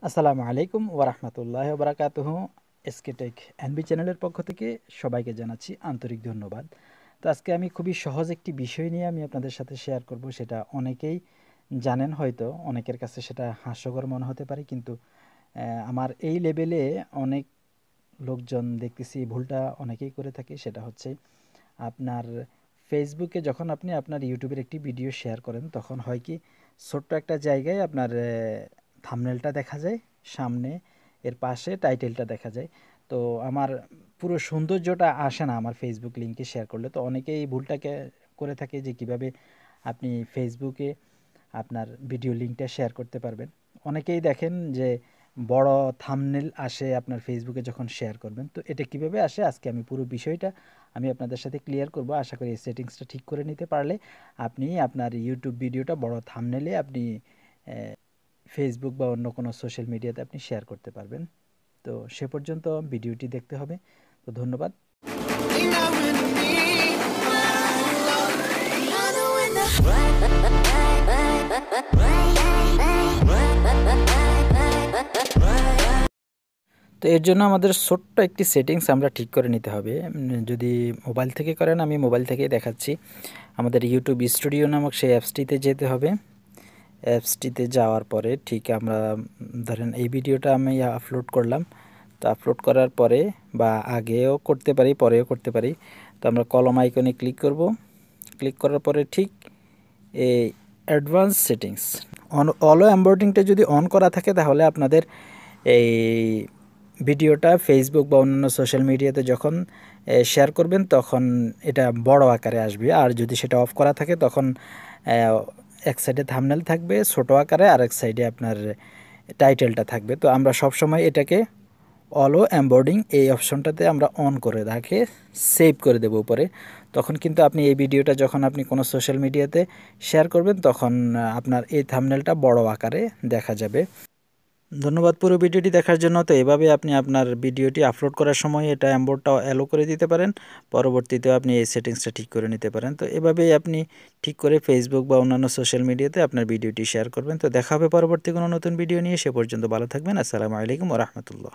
আসসালামু আলাইকুম ওয়া রাহমাতুল্লাহি ওয়া বারাকাতুহু। এসকে টেক এনবি চ্যানেলের পক্ষ থেকে সবাইকে জানাচ্ছি আন্তরিক ধন্যবাদ। তো আজকে আমি খুবই সহজ একটি বিষয় নিয়ে আমি আপনাদের সাথে শেয়ার করব। সেটা অনেকেই জানেন, হয়তো অনেকের কাছে সেটা হাস্যকর মনে হতে পারে, কিন্তু আমার এই লেভেলে অনেক লোকজন দেখতেছি ভুলটা অনেকেই করে থাকে। সেটা হচ্ছে আপনার ফেসবুকে যখন আপনি আপনার ইউটিউবের একটি ভিডিও শেয়ার করেন, তখন হয় কি ছোট্ট একটা জায়গায় আপনার থাম্বনেলটা দেখা যায়, সামনে এর পাশে টাইটেলটা দেখা যায়। তো আমার পুরো সৌন্দর্যটা আসে না আমার ফেসবুক লিঙ্কে শেয়ার করলে। তো অনেকেই এই ভুলটাকে করে থাকে যে কিভাবে আপনি ফেসবুকে আপনার ভিডিও লিঙ্কটা শেয়ার করতে পারবেন। অনেকেই দেখেন যে বড় থাম্বনেল আসে আপনার ফেসবুকে যখন শেয়ার করবেন। তো এটা কিভাবে আসে, আজকে আমি পুরো বিষয়টা আমি আপনাদের সাথে ক্লিয়ার করব। আশা করি এই সেটিংসটা ঠিক করে নিতে পারলে আপনি আপনার ইউটিউব ভিডিওটা বড় থাম্বনেলে আপনি ফেসবুক বা অন্য কোনো সোশ্যাল মিডিয়াতে আপনি শেয়ার করতে পারবেন। তো সে পর্যন্ত ভিডিওটি দেখতে হবে। তো ধন্যবাদ। তো এর জন্য আমাদের ছোট্ট একটি সেটিংস আমরা ঠিক করে নিতে হবে। যদি মোবাইল থেকে করেন, আমি মোবাইল থেকেই দেখাচ্ছি। আমাদের ইউটিউব স্টুডিও নামক সেই অ্যাপসটিতে যেতে হবে। অ্যাপসটিতে যাওয়ার পরে ঠিক আমরা ধরেন এই ভিডিওটা আমি আপলোড করলাম। তো আপলোড করার পরে বা আগেও করতে পারি, পরেও করতে পারি। তো আমরা কলম আইকনে ক্লিক করব। ক্লিক করার পরে ঠিক এই অ্যাডভান্স সেটিংস অলো এমবর্ডিংটা যদি অন করা থাকে, তাহলে আপনাদের এই ভিডিওটা ফেসবুক বা অন্যান্য সোশ্যাল মিডিয়াতে যখন শেয়ার করবেন তখন এটা বড় আকারে আসবে। আর যদি সেটা অফ করা থাকে, তখন এক সাইডে থাম্বনেল থাকবে ছোট আকারে, আর এক সাইডে আপনার টাইটেলটা থাকবে। তো আমরা সবসময় এটাকে অলো এমবর্ডিং এই অপশনটাতে আমরা অন করে রাখে সেভ করে দেবো উপরে। তখন কিন্তু আপনি এই ভিডিওটা যখন আপনি কোনো সোশ্যাল মিডিয়াতে শেয়ার করবেন, তখন আপনার এই থাম্বনেলটা বড় আকারে দেখা যাবে। ধন্যবাদ পুরো ভিডিওটি দেখার জন্য। তো এভাবে আপনি আপনার ভিডিওটি আপলোড করার সময় এটা এমবর্ডটা অ্যালো করে দিতে পারেন। পরবর্তীতেও আপনি এই সেটিংসটা ঠিক করে নিতে পারেন। তো এভাবেই আপনি ঠিক করে ফেসবুক বা অন্যান্য সোশ্যাল মিডিয়াতে আপনার ভিডিওটি শেয়ার করবেন। তো দেখা হবে পরবর্তী কোনো নতুন ভিডিও নিয়ে। সে পর্যন্ত ভালো থাকবেন। আসসালামু আলাইকুম ওয়া রাহমাতুল্লাহ।